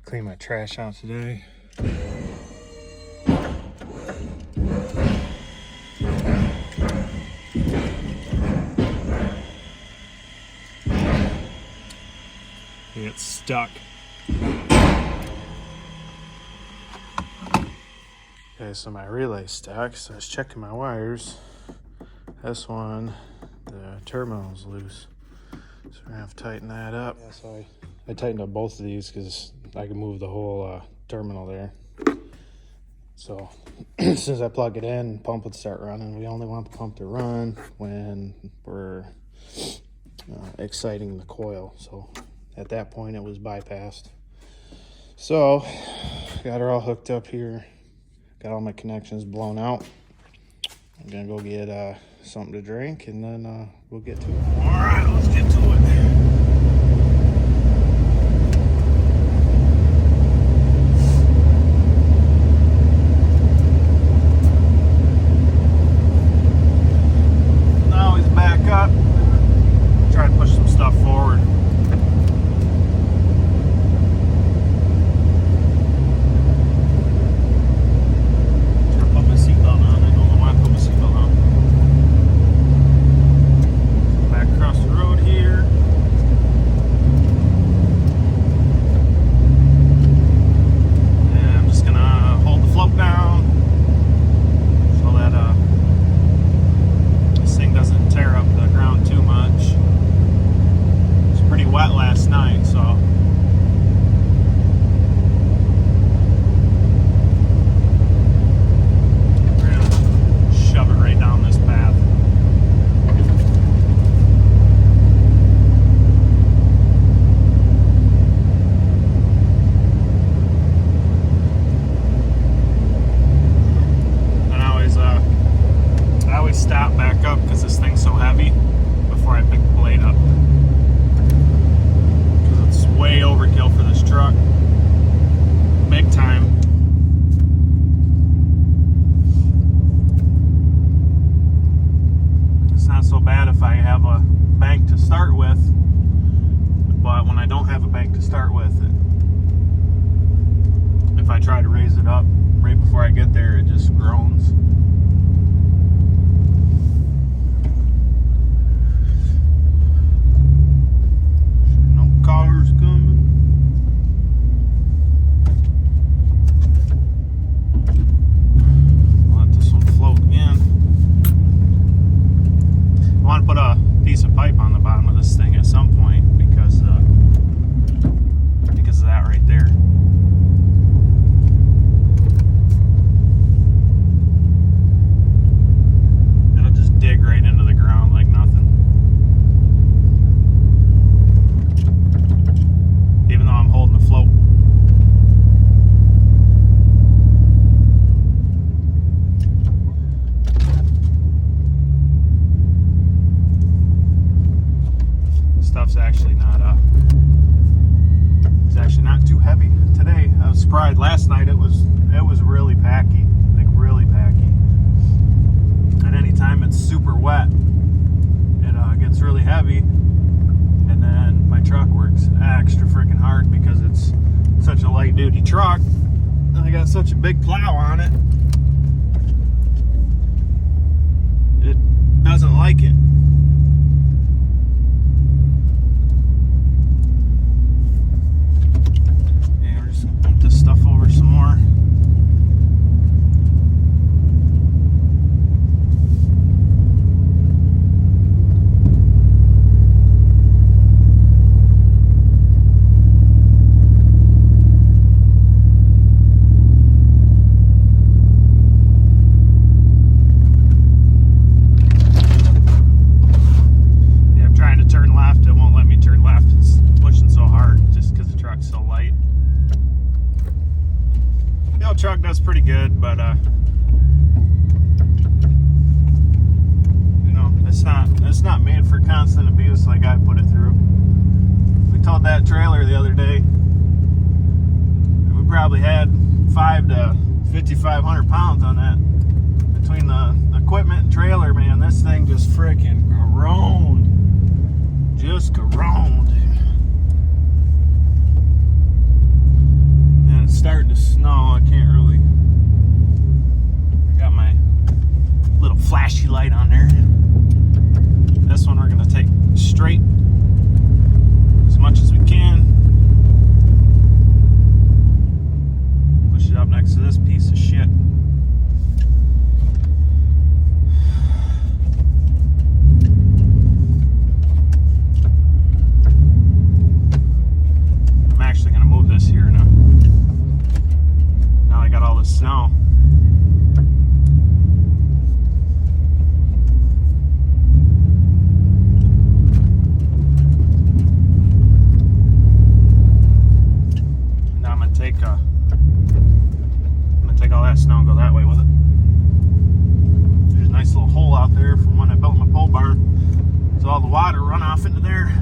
Clean my trash out today. It's stuck. Okay, so my relay's stuck, so I was checking my wires. This one, the terminal's loose. So we're gonna have to tighten that up. Yeah, so I tightened up both of these because I can move the whole terminal there. So as soon as I plug it in, pump would start running. We only want the pump to run when we're exciting the coil. So at that point it was bypassed. So got her all hooked up here. Got all my connections blown out. I'm gonna go get something to drink and then we'll get to it. All right, let's get to it. Now he's back up. Try to push some stuff forward. Stop back up because this thing's so heavy before I pick the blade up, because it's way overkill for this truck, big time. It's not so bad if I have a bank to start with, but when I don't have a bank to start with, if I try to raise it up right before I get there, it just groans. Cars coming. Let this one float again. I want to put a piece of pipe on the bottom of this thing at some point because of that right there. It'll just dig right into the ground like nothing. Even though I'm holding the float. Stuff's actually not too heavy today. I was surprised. Last night it was really packy, like really packy. And anytime it's super wet, it gets really heavy. And then my truck works extra freaking hard because it's such a light duty truck and I got such a big plow on it. It doesn't like it. Yeah, we're just gonna pump this stuff over some more. Truck does pretty good, but you know, it's not made for constant abuse like I put it through. We towed that trailer the other day. We probably had 500 to 5,500 pounds on that. Between the equipment and trailer, man, this thing just freaking groaned. Just groaned. snow. Now I'm gonna take all that snow and go that way with it. There's a nice little hole out there from when I built my pole barn. So all the water run off into there.